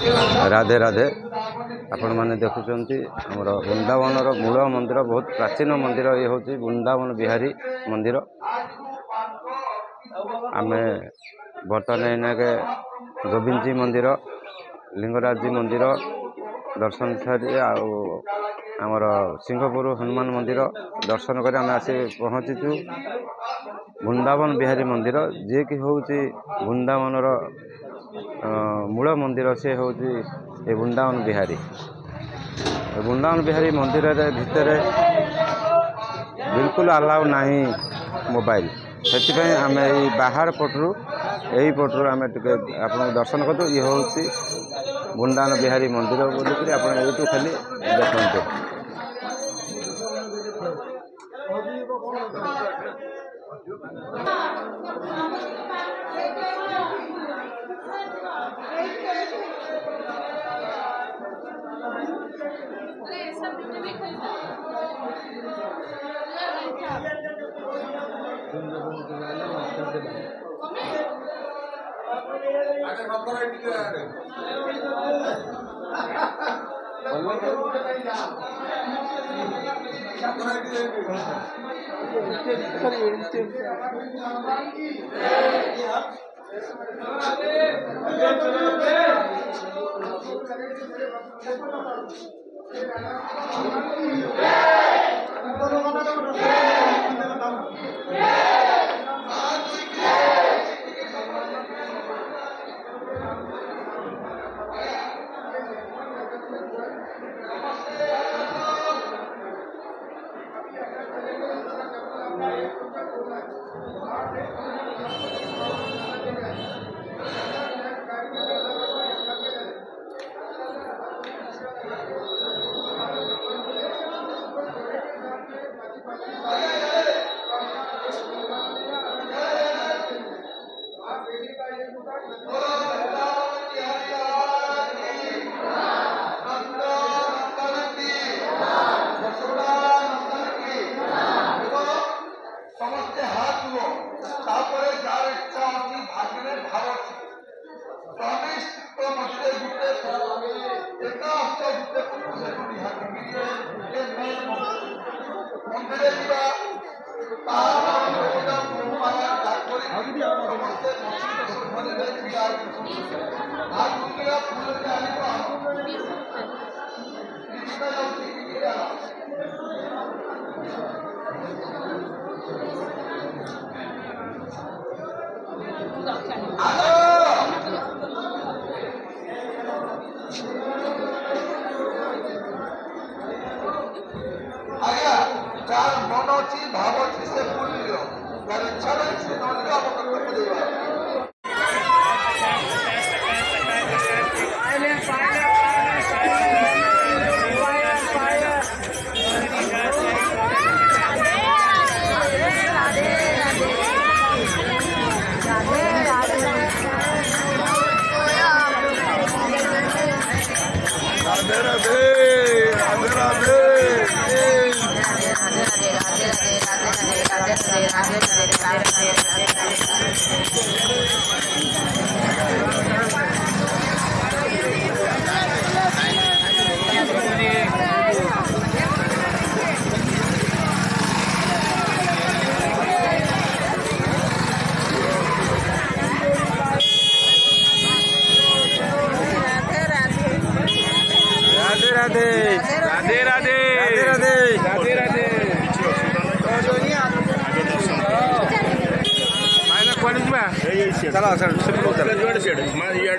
राधे राधे आपण मैंने देखुंत आमर वृंदावन मूल मंदिर बहुत प्राचीन मंदिर ये हूँ वृंदावन बिहारी मंदिर आम बर्तमान के गोविंद जी मंदिर लिंगराज जी मंदिर दर्शन सारी आमर सिंहपुर हनुमान मंदिर दर्शन कर आम आसी पहुँचीचु वृंदावन बिहारी मंदिर जी कि हूँ वृंदावन मूल मंदिर से हूँ वृंदावन बिहारी मंदिर भितर बिल्कुल अलाउ नहीं मोबाइल से आम बाहर पटरू यही पटरू आम आप दर्शन करूँ ये हूँ वृंदावन बिहारी मंदिर बोलिक आप खाली देखते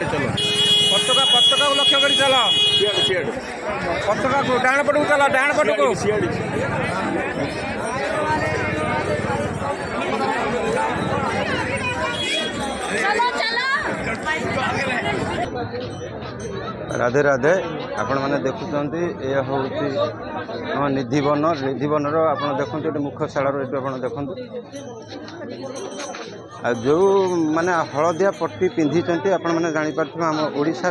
चलो पताका पताका को लक्ष्य करी चलो पताका को डाण पट को चलो डाण पट को राधे राधे आपण मैंने देखुंत यह हूँ निधिवन निधिवन आप देखते मुख्यशाला देखते जो माने हलदिया पट्टी पिंधि आपण मैंने जापर आम ओडिशा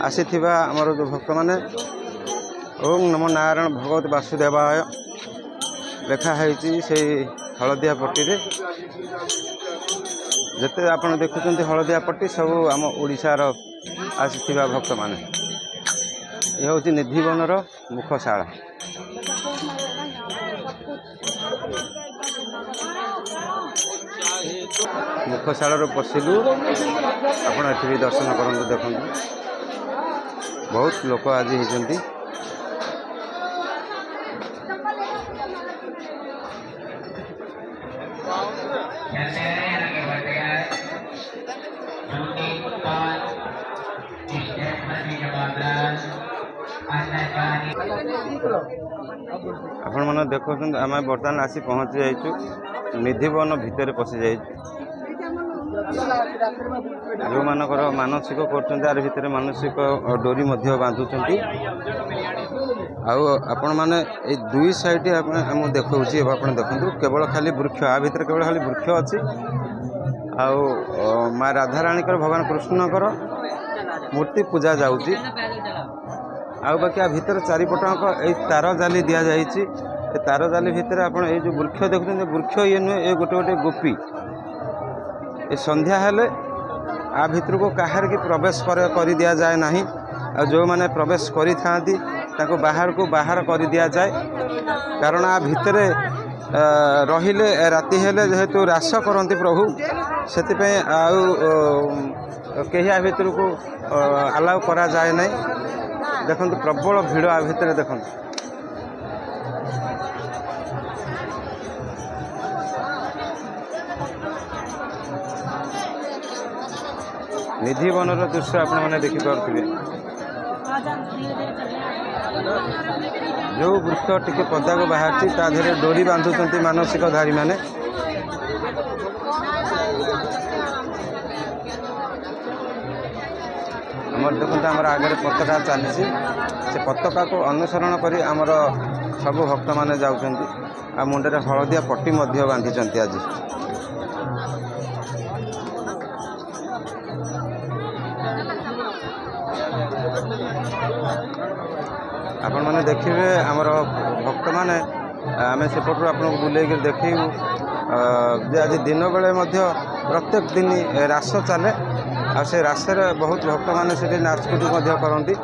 आसी आमर जो भक्त मैंने ओम नमो नारायण भगवत वासुदेवाय लिखाई से हलदिया पट्टी जिते आप देखुं हलदिया पट्टी सब आम ओडिशार आसिथिबा भक्त माने ये हूँ निधिवनर मुखशाला। मुखशाला पशिलु आपण एठी दर्शन करंतु देखंतु बहुत लोक आज होती। आपण मैंने देखो आम बर्तमान आसी पहुँची जाइचु निधिवन भितर पशि जा जो मानकर मानसिक कर भितर मानसिक डोरी बांधुंट आपण मैंने दुई साइड देखा देखु केवल खाली वृक्ष आ भितर केवल खाली वृक्ष अच्छी माँ राधाराणी भगवान कृष्णकर मूर्ति पूजा जाऊँगी बाकी भितर चारिपटाक तार जाली दि जाइए तार जाली भितर आप जो वृक्ष देखते वृक्ष ये नुहे ये गोटे गोटे गोपी ये संध्या हेले आ भितर को कहार की प्रवेश कर दि जाए ना जो मैंने प्रवेश करी बाहर को बाहर कर दि जाए कारण आ भितर रहिले राति हेले जेहेतु रास करती प्रभु से कहीं आ भितर को अलाउ करा जाए ना देखो प्रबल भिड़ आ भितर देखो निधिवनर दृश्य आपण मैंने देखिपे जो वृक्ष टिके पदा को बाहर ता देहरे डोरी बांधुंट मानसिक धारी माने आमर देखते आमर आगे पताका चली से पताका को अनुसरण करी आमर सब भक्त माने जाउछन्ति आ मुंडे हलदिया पट्टी बांधि आज आपण मैंने देखिए आमर भक्त माने आम सेपटू आपको बुले देखू आज दिन बेले प्रत्येक दिन रास चले आ से रास्ते बहुत भक्त माने से नाचकुटी करती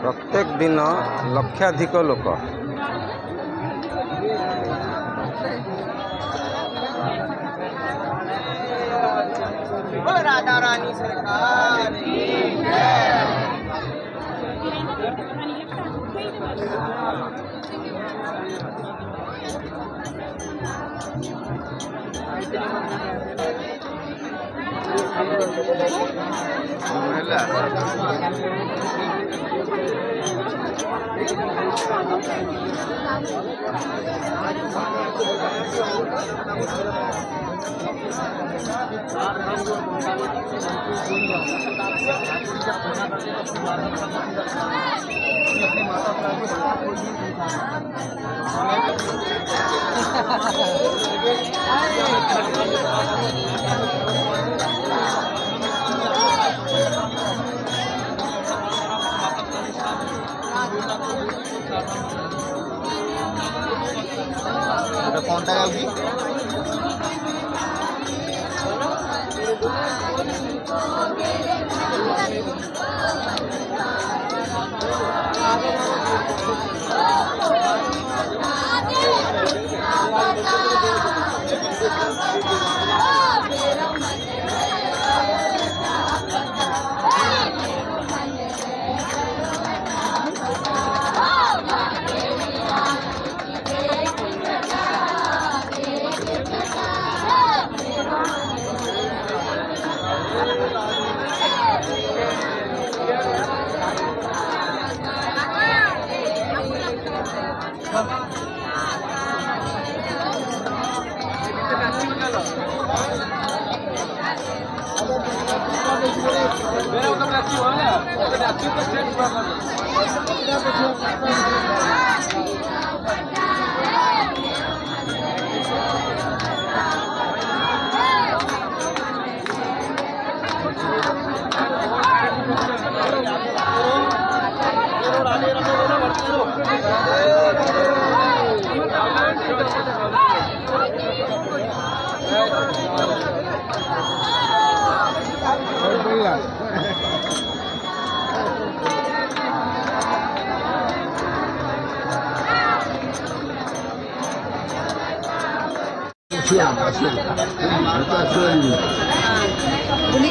प्रत्येक दिन लक्षाधिक लोक राधा रानी सरकार कौन सा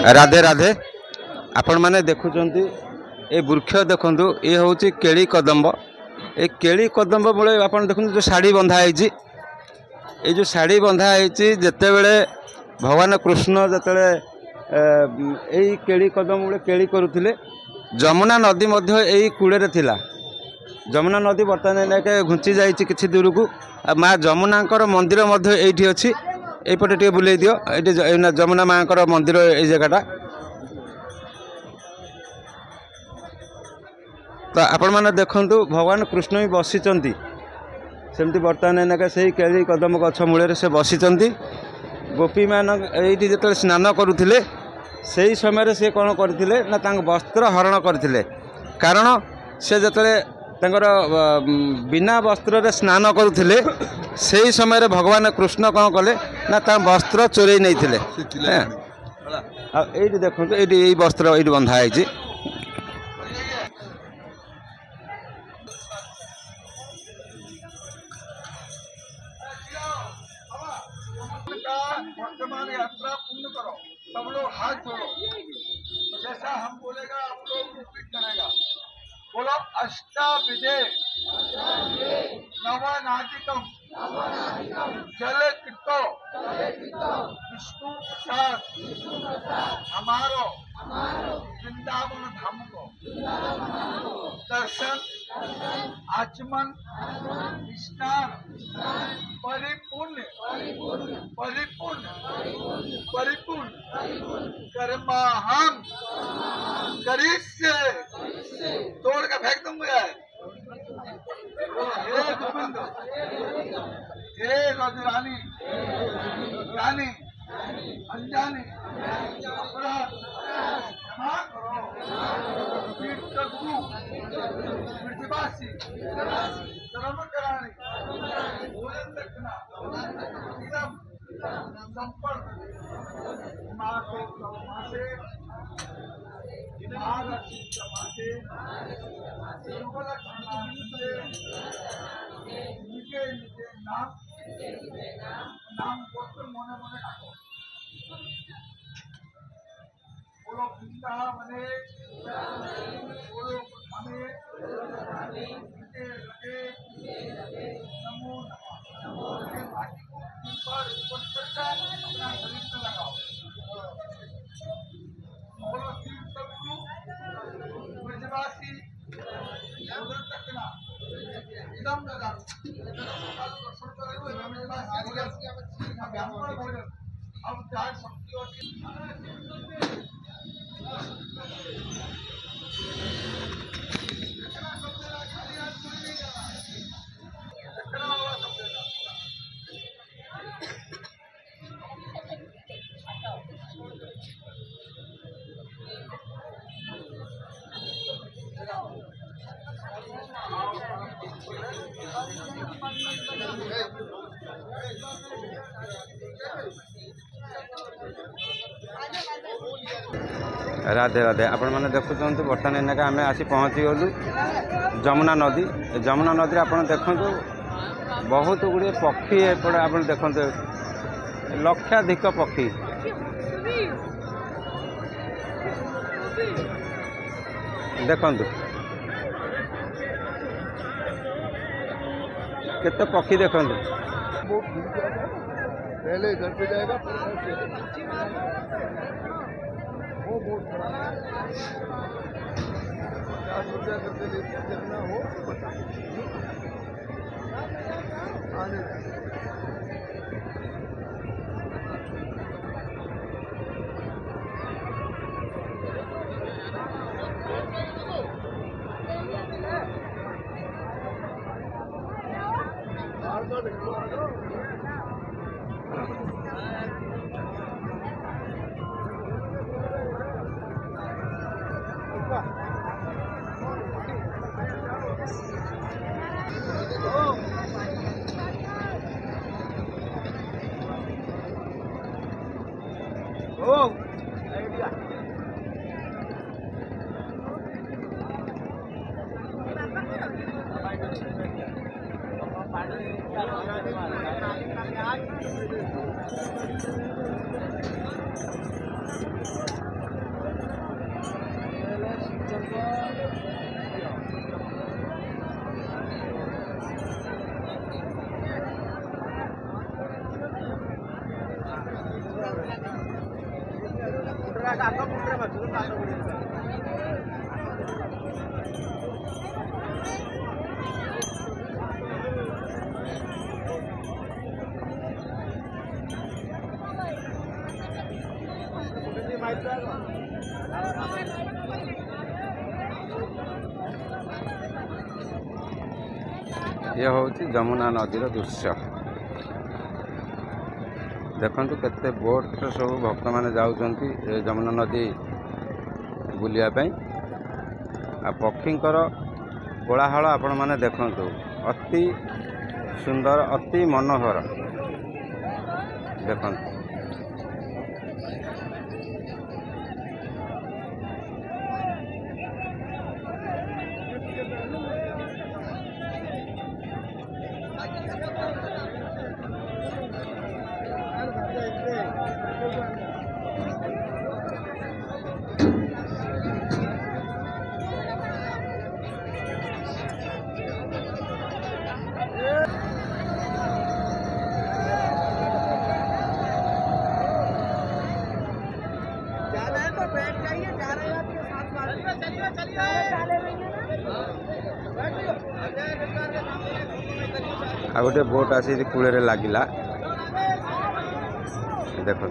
राधे राधे आपण माने देखुचंती ए वृक्ष देखंतु ये होची केली कदम्ब ए केली कदम्ब बोले आपण देखंतु जो साड़ी बंधा है ये जो साड़ी बंधा है जिते बड़े भगवान कृष्ण जिते यही केली कदम बोले केली करुले जमुना नदी मध्य यही कूड़े थिला जमुना नदी बर्तमान के घुंची जाइए किसी दूर को माँ जमुनाकर मंदिर मध्य ये अच्छी यपटे टे बुले दियो ये जमुना माँ मंदिर ये जगहटा तो आपण मैंने देखु भगवान कृष्ण भी बसीचंती सेमती बर्तमान के से केली कदम गछ मूल से बसीचंती गोपी मान ये जो स्नान करुले से ही समय से कौन करते ना वस्त्र हरण करते कारण से जतले बिना वस्त्र स्नान करुले से ही समय भगवान कृष्ण कौन कले ना वस्त्र चोरे नहीं थे ये देखो ये वस्त्र ये बंधा है वर्तमान यात्रा पूर्ण करो सब लोग हाथ जोड़ो जैसा हम बोलेगा आप लोग रिपीट करेगा बोलो अष्टाविधे नवनादिकम जल कितो विष्णु प्रसाद हमारो वृंदावन धाम को दर्शन आचमन स्नान परिपूर्ण परिपूर्ण परिपूर्ण कर्मा हम करिष्ये तोड़ का फेंक दूंगा हे गोविंद हे रानी रानी अनजाने अपराध क्षमा करो मृतवासी कर्म कराने भोजन रखना संपर्क मासे नाम गोत्र मने मने डाको बोलो वृंदावने बोलो हमें लगे नमो नमः बाकी को पर करके अपना शरीर में लगाओ बोलो तीर्थगुरु ब्रजवासी भोजन तकना एकदम लगा दर्शन करेंगे ब्राह्मण भोजन अब चार शक्तियों की राधे राधे आपण मैंने देखुं बर्तमान एने आम आसी पहुँची गलु जमुना नदी आप देखु बहुत गुड़े पक्षी एपटे आप देखते लक्षाधिक पक्षी देखु केते पक्षी देखु पहले इधर पे जाएगा वो बहुत बड़ा क्या करते देखना हो आने ये हूँ जमुना नदीर दृश्य देखु केते बोट सब भक्त मैंने जाऊँगी जमुना नदी बुलियापाई आ पक्षींकर कोलाहल आपण मैंने देखु अति सुंदर अति मनोहर देखु आ गोटे बोट आसी कूल लगिला देखु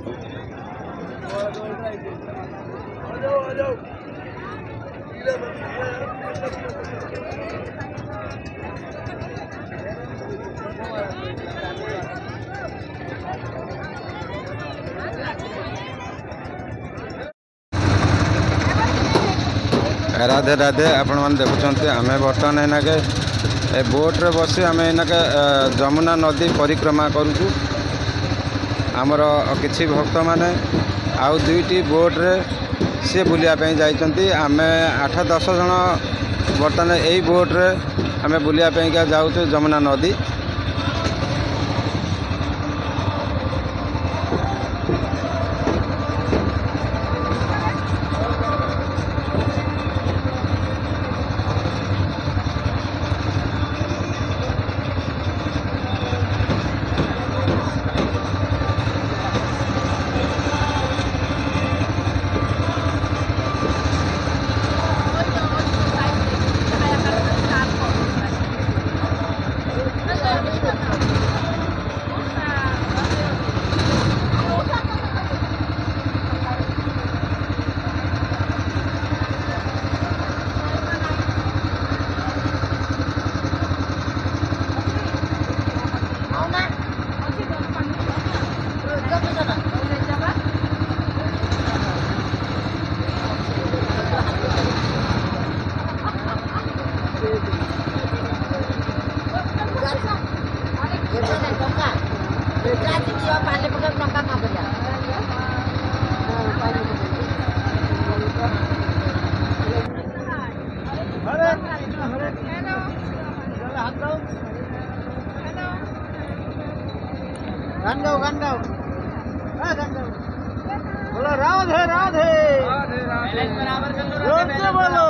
राधे राधे आपण मैंने देखुं आम बर्तमान एनाके बोट्रे बसी आम एनाके जमुना नदी परिक्रमा करुचु आमर किछि भक्त माने आउ दुईटी बोट्रे सी बुलियापाई जाइछन्ति आमे 8-10 जन बर्तमान यही बोट्रे आम बुलियापाई जाऊँ जमुना नदी। बोलो राधे राधे जोर से बोलो।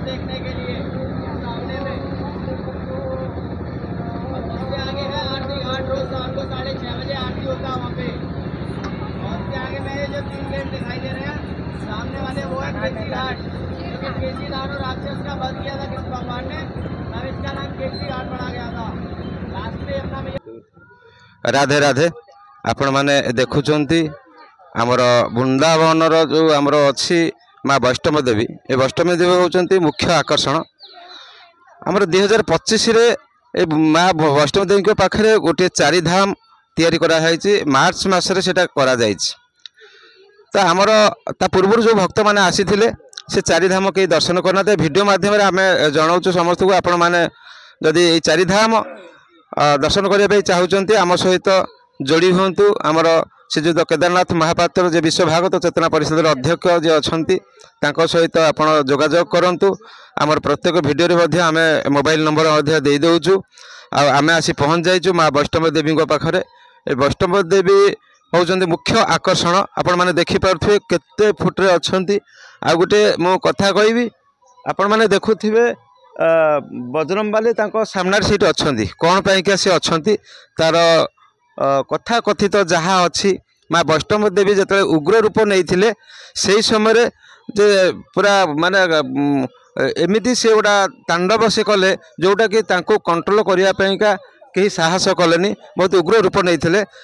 देखने के लिए सामने में उससे आगे है आरती घाट रोज शाम को 6:30 बजे आरती होता है वहाँ पे। और उसके आगे मेरे जो 3 गेट दिखाई दे रहे हैं सामने वाले वो है केसी घाट, क्योंकि केसी दानव राक्षस का वध किया था कृष्ण भगवान ने, तब इसका नाम केसी घाट पड़ा गया था। लास्ट में अपना राधे राधे आपण माने देखुचंती आमर वृंदावन जो आमर अच्छी माँ वैष्णव देवी ए वैष्णव देवी होचंती मुख्य आकर्षण। आमर 2025 रे माँ वैष्णव देवी के पाखरे गोटे 4 धाम तैयारी करा है मार्च मासरे सेटा करा जायछि। तो आमर ता पूर्व जो भक्त मैंने आसी से 4 धाम कहीं दर्शन करना वीडियो माध्यम आम जनाऊँ समस्त को आपण मैंने जदि 4 धाम दर्शन करने चाहते आम सहित जोड़ी हूँ। आमर श्रीजुत केदारनाथ महापात्र जे विश्व भागवत चेतना परिषद अध्यक्ष जे अच्छा सहित आप जोगाजोग करूँ। आमर प्रत्येक भिडियो आम मोबाइल नंबर दे दौचु आम आसी पहुँच जाइचु माँ वैष्णव देवी पाखे। वैष्णव देवी होउचंती मुख्य आकर्षण। आपण माने देखि पारुथिबे केते फुटरे अछंती। आ गुटे मो कथा कहबी आपण माने देखुथिबे बजरंगबाली तांको सामने सीट अछंती कोन पई के से अछंती तार कथा कथित जहाँ अच्छी माँ वैष्णव देवी जते उग्र रूप नहीं से समय जे पूरा माने एमिति से गोटा तांडव से कले जोटा कि तांको कंट्रोल करने कहीं साहस कलेनी बहुत उग्र रूप नहीं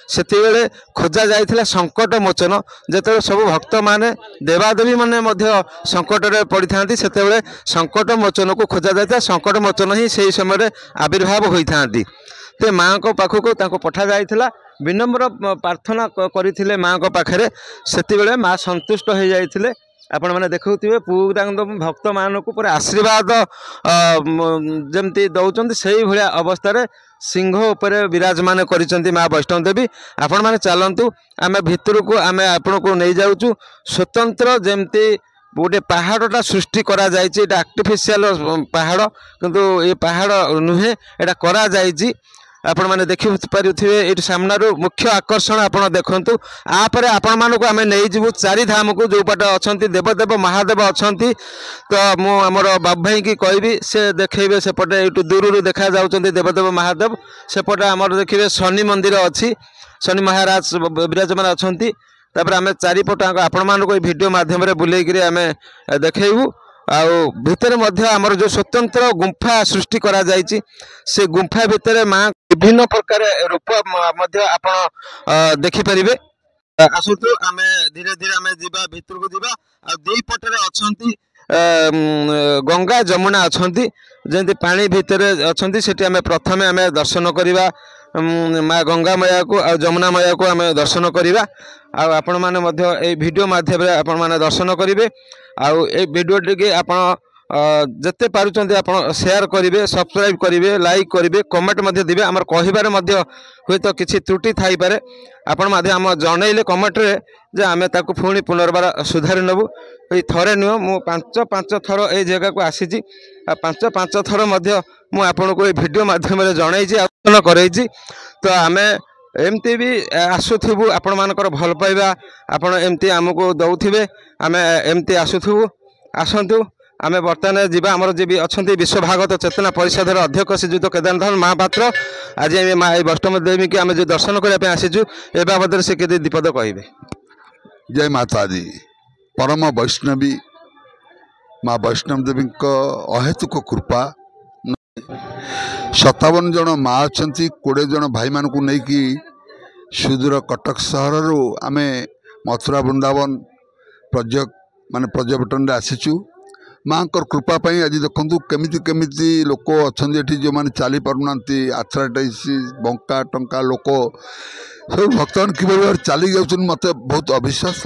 से खोजा जाइथिला संकट मोचन जेते सब भक्त माने देवादेवी माने मध्य संकट रे पड़ी थांती सेते संकट मोचन को खोजा जाता संकट मोचन ही से समय आविर्भाव होई थांती। ते माँ को पाखक तांको पठा जाइथिला विनम्र प्रार्थना करथिले माँ को पाखरे सेति माँ संतुष्ट हो जाइथिले। आपण माने देखुथिबे पूरा भक्त मानक पूरा आशीर्वाद जमती दौरान से भाया अवस्था सिंह उपर विराजमान करिसेंती माँ वैष्णव देवी। आपण माने चलंतु आमे भितर को आमे आपण को नहीं जाउचु स्वतंत्र जमती गोटे पहाड़टा सृष्टि करा जायछि। एटा आर्टिफिशियल पहाड़ किंतु ये पहाड़ नुहे एटा करा जायछि। आपण माने देखि पारुथिबे एठी सामनारो मुख्य आकर्षण आपण देखंतु। आपर आपण मानको आमे नै जिवु 4 धाम को जो पट अछंती देवदेव महादेव अछंती। तो मु हमर बाबू भाई की कहबी से देखैबे सेपटे एटु दूररु देखा जाउचंती देवदेव महादेव। सेपटे हमर देखिबे शनि मंदिर अछि शनि महाराज विराजमान अछंती। तापर आमे 4 पट आपण मानको वीडियो माध्यम रे बुलेई करी आमे देखैबु। आउ भितर मध्य आमर जो स्वतंत्र गुंफा सृष्टि करा जायछि से गुंफा भितर माँ विभिन्न प्रकार रूप मध्य आपण देखि परिबे। आसुतु आमे धीरे धीरे आमे जिबा भितर को जिबा आ दुई पटरे अछंती गंगा जमुना अछंती जेंति पानी भितर अछंती सेठी आमे प्रथमे आमे दर्शन करिबा माँ गंगा मैया को आ जमुना मैया को आमे दर्शन करिबा। आ आपण माने मध्य ए वीडियो माध्यम रे आपण माने दर्शन करिवे। आउ ए वीडियो टिके आपण ଯେତେ ପାରୁଛନ୍ତି ଆପଣ ସେୟାର କରିବେ, ସବସ୍କ୍ରାଇବ୍ କରିବେ, ଲାଇକ୍ କରିବେ, କମେଣ୍ଟ ମଧ୍ୟ ଦେବେ। ଆମର କହିବାରେ ମଧ୍ୟ ହୁଏତ କିଛି ତ୍ରୁଟି ଥାଇପାରେ, ଆପଣ ମଧ୍ୟ ଆମ ଜଣେଇଲେ କମେଣ୍ଟରେ ଯେ ଆମେ ତାକୁ ପୁଣି ପୁନର୍ବାର ସୁଧାରି ନେବୁ। ଏଇ ଥରେ ନୁହଁ, ମୁଁ ପାଞ୍ଚ ଥର ଏଇ ଜାଗାକୁ ଆସିଛି, ଆଉ ପାଞ୍ଚ ଥର ମଧ୍ୟ ମୁଁ ଆପଣଙ୍କୁ ଏଇ ଭିଡ଼ିଓ ମାଧ୍ୟମରେ ଜଣେଇଛି, ଆଲୋଚନା କରେଇଛି। ତ ଆମେ ଏମିତି ବି ଆସୁଥିବୁ, ଆପଣମାନଙ୍କର ଭଲ ପାଇବା ଆପଣ ଏମିତି ଆମକୁ ଦେଉଥିବେ, ଆମେ ଏମିତି ଆସୁଥିବୁ। ଆସନ୍ତୁ, ଆମେ ବର୍ତ୍ତମାନ ଯିବା। ଆମର ଯିଏ ବି ଅଛନ୍ତି ବିଶ୍ୱଭାଗବତ ଚେତନା ପରିଷଦର ଅଧ୍ୟକ୍ଷ ଶ୍ରୀଯୁକ୍ତ କେଦାରନାଥ ମହାପାତ୍ର। ଆଜି ଆମେ ମା ଏଇ ବୈଷ୍ଣବ ଦେବୀକି ଆମେ ଯେଉଁ ଦର୍ଶନ କରିବା ପାଇଁ ଆସିଛୁ, ଏ ବାବଦରେ ସେ କେତେ ଦୀପଦ କହିବେ। जय माता दी। परम वैष्णवी माँ वैष्णव देवी अहेतुक कृपा 57 जन माँ अच्छा 20 जन भाई मान को लेकिन सुदूर कटक सहर आम मथुरा वृंदावन पर्यटन आसीचु। माँ कृपा आज देखु केमी लोक अच्छा जो मैंने चली पारना आर्थराइटिस बंका टंका लोक सब भक्त मान कि चली जाऊँ मत बहुत अविश्वास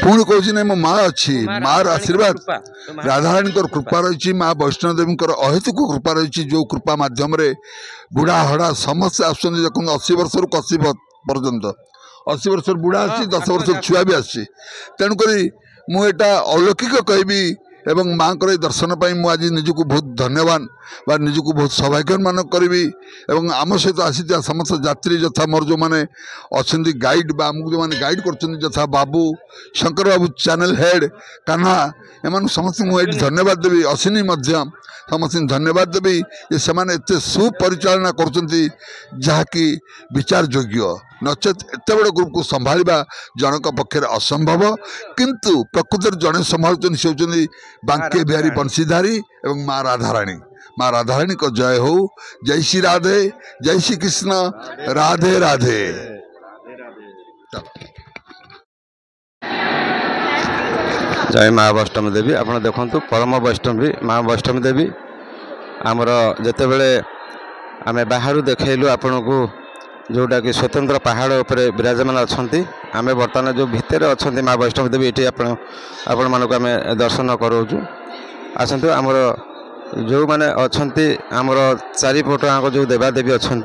पुणी कहूँ ना मो माँ अच्छी मार आशीर्वाद राधाराणी कृपा रही माँ वैष्णव देवी अहेतुक कृपा रही जो कृपा मध्यम बुढ़ा हड़ा समस्ते आस देखो 80 वर्ष रु 80 पर्यंत 80 वर्ष बुढ़ा आसी 10 वर्ष छुआ भी आसी तेणुक मुझा अलौकिक कहबी एवं माँ को दर्शन पर मुझे निजक बहुत धन्यवाद बा निजक बहुत सौभाग्य मान करी एवं आम सहित आसी समस्त यात्री यथा मोर जो मैंने अच्छा गाइड आमको जो मैंने गाइड कर यथा बाबू शंकर बाबू चैनल हेड कान्हा एम समस्त मुझे धन्यवाद देवी अश्विनी समस्त धन्यवाद देवी ये सेमाने एते सुपरिचालना करी विचार योग्य नचेत एत बड़ ग्रुप को संभाळा जनक पक्षर असंभव किंतु प्रकृति जड़े संभालुं से होती बांके बिहारी बंशीधारी एवं माँ राधाराणी को जय हो। जय श्री राधे, जय श्री कृष्ण, राधे राधे। जय माँ वैष्णव देवी। आप देखु परम वैष्णवी माँ वैष्णव देवी आमर जिते बड़े आम बाहर देखलु आपण को जोटा कि स्वतंत्र पहाड़ उपर विराजमान अच्छा आम बर्तमान जो भितर अच्छा माँ वैष्णव देवी ये आपण मानक आम दर्शन कराऊँ। आसतु आमर जो मैंने अच्छा आमर चारिपट आग जो देवादेवी अच्छा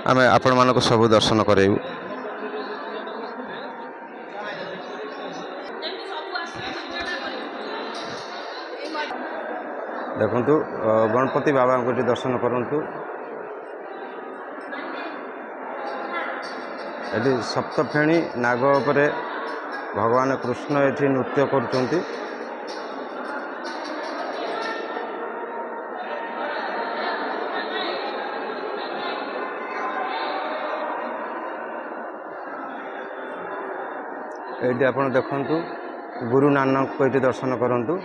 आम आपण मानक सब दर्शन कराइबू। देखु गणपति बाबा को दर्शन करूँ। ये सप्तफेणी नाग उपरे भगवान कृष्ण ये नृत्य करुँच। ये आप देखु गुरु नानक को ये दर्शन करूँ।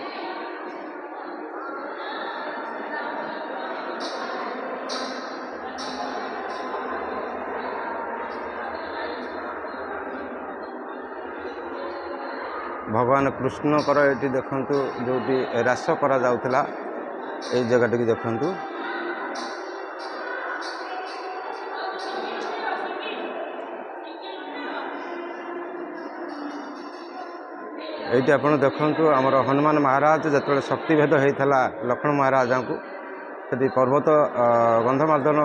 भगवान कृष्णकर ये देखु जो रास करा जाउथला ए जगह टी देखु। ये आप देखु आमर हनुमान महाराज जो शक्तिभेद होता लक्ष्मण महाराज को से पर्वत गंधमार्दन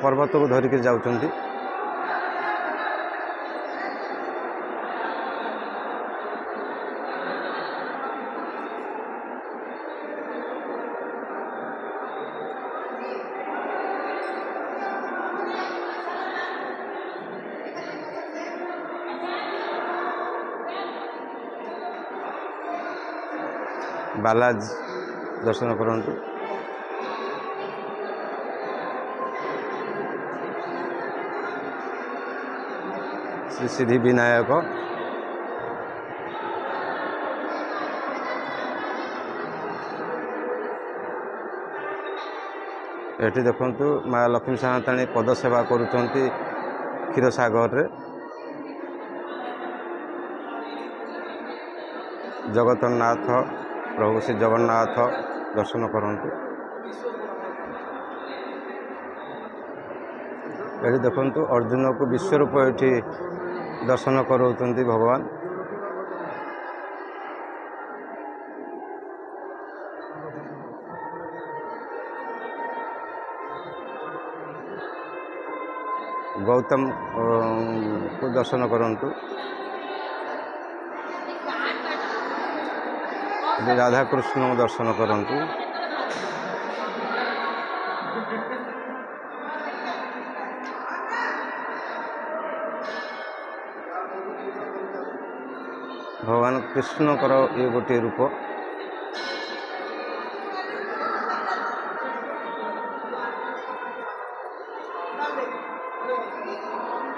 पर्वत को धरिक जाउछंती। बालाज दर्शन करूँ। श्री सिद्धि विनायक ये देखु माँ लक्ष्मी सानताणी पद सेवा करुँच क्षीरसागर रे। जगन्नाथ प्रभु श्री जगन्नाथ दर्शन करूँ। ये देखु अर्जुन को विश्वरूप ये दर्शन कराउछंती भगवान। गौतम को दर्शन करंतु। राधा कृष्ण को दर्शन करंतु। भगवान कृष्ण कर ये गोटे रूप।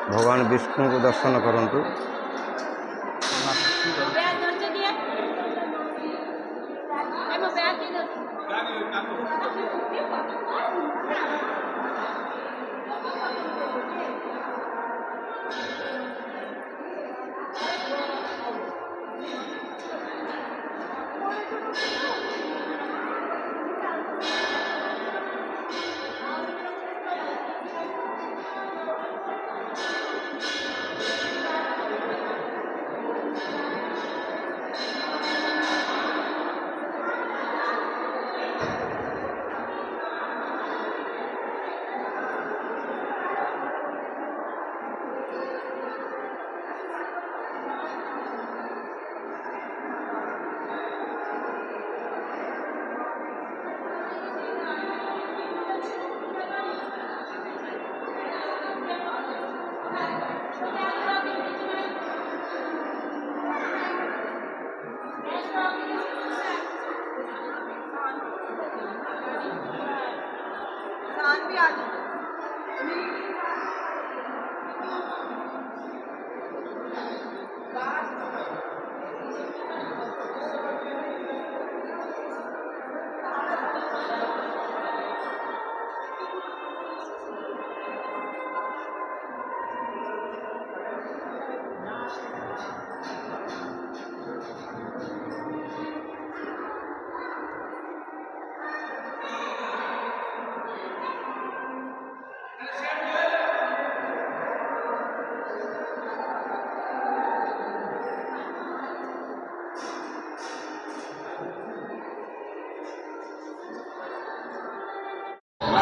भगवान विष्णु को दर्शन करंतु।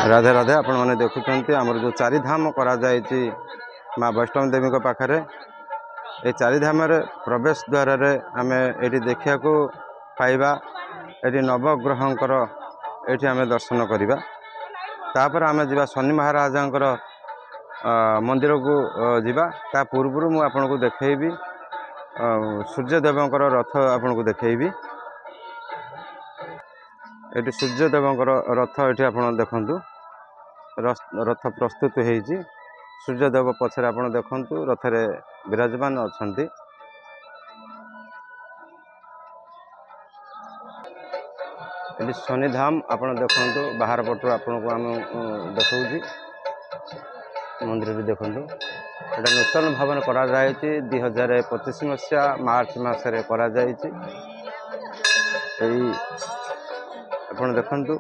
राधे राधे। आपण मैंने देखुं आमर जो चारिधाम करा जायछि माँ वैष्णव देवी पाखरे ये चारिधाम प्रवेश द्वार आम ये देखा पाइबा ये नवग्रहंकर ये आम दर्शन करवा। तापर आम जा शनि महाराजंकर मंदिर को जीवा। ता पूर्व मु आपन को देखैबी सूर्यदेवंकर रथ आपन को देखैबी। ये सूर्यदेवंकर रथ ये आपन देखंतु रथ प्रस्तुत होइछि। सूर्यदेव पछरे आपन देखंतु रथरे विराजमान अछंती। ये शनिधाम आपन देखंतु बाहर पटु आपन को हम देखौछि। मंदिर भी देखंतु एटा नूतन भवन करा जायछि 2025 मसिया मार्च मासरे करा जायछि। एई आपन देखंतु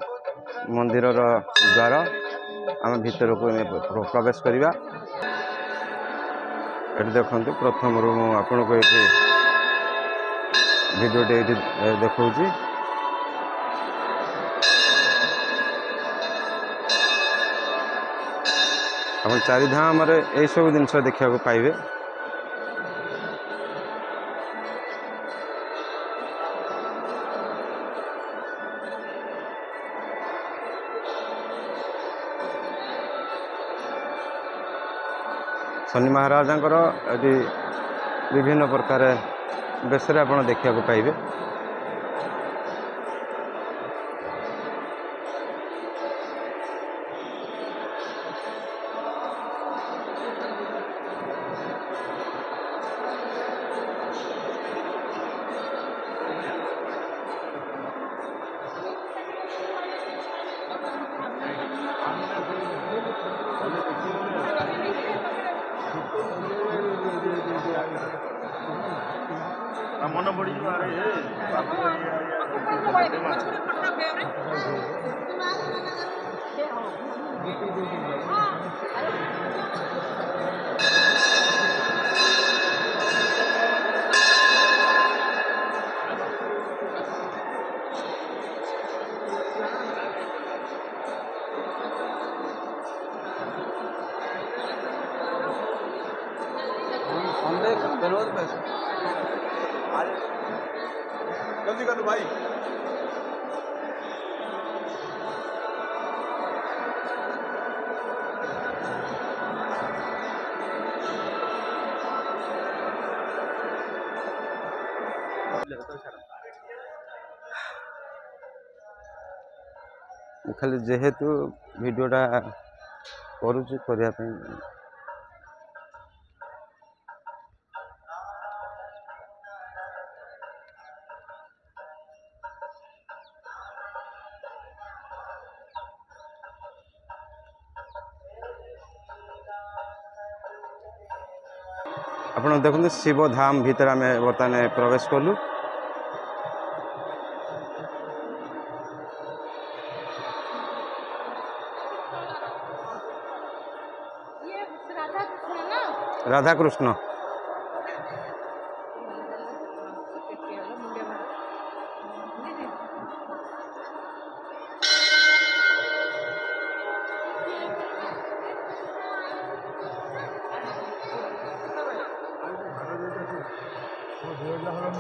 मंदिर द्वार आम भीतर को प्रवेश करवा। ये देखंतु प्रथम रूम आपन को ये वीडियो देखौछि। आप चारिधाम ये सब जिनस देखा पाइबे। शनि महाराजंकर ये विभिन्न प्रकार बेस आप देखा पाइबे। मन पड़ी खाली जेहेतु वीडियोटा करुँच करने ଆପଣ ଦେଖନ୍ତୁ ଶିବ ଧାମ ଭିତରେ ଆମେ ବର୍ତ୍ତମାନ ପ୍ରବେଶ କଲୁ। राधा कृष्ण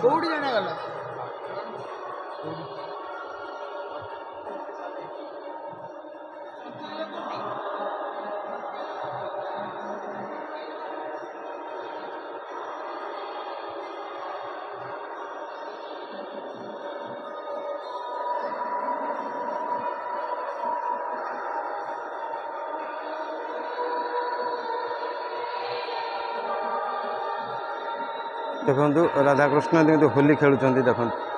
कोड जाने वाला देखु राधाकृष्ण होली खेलुं देखो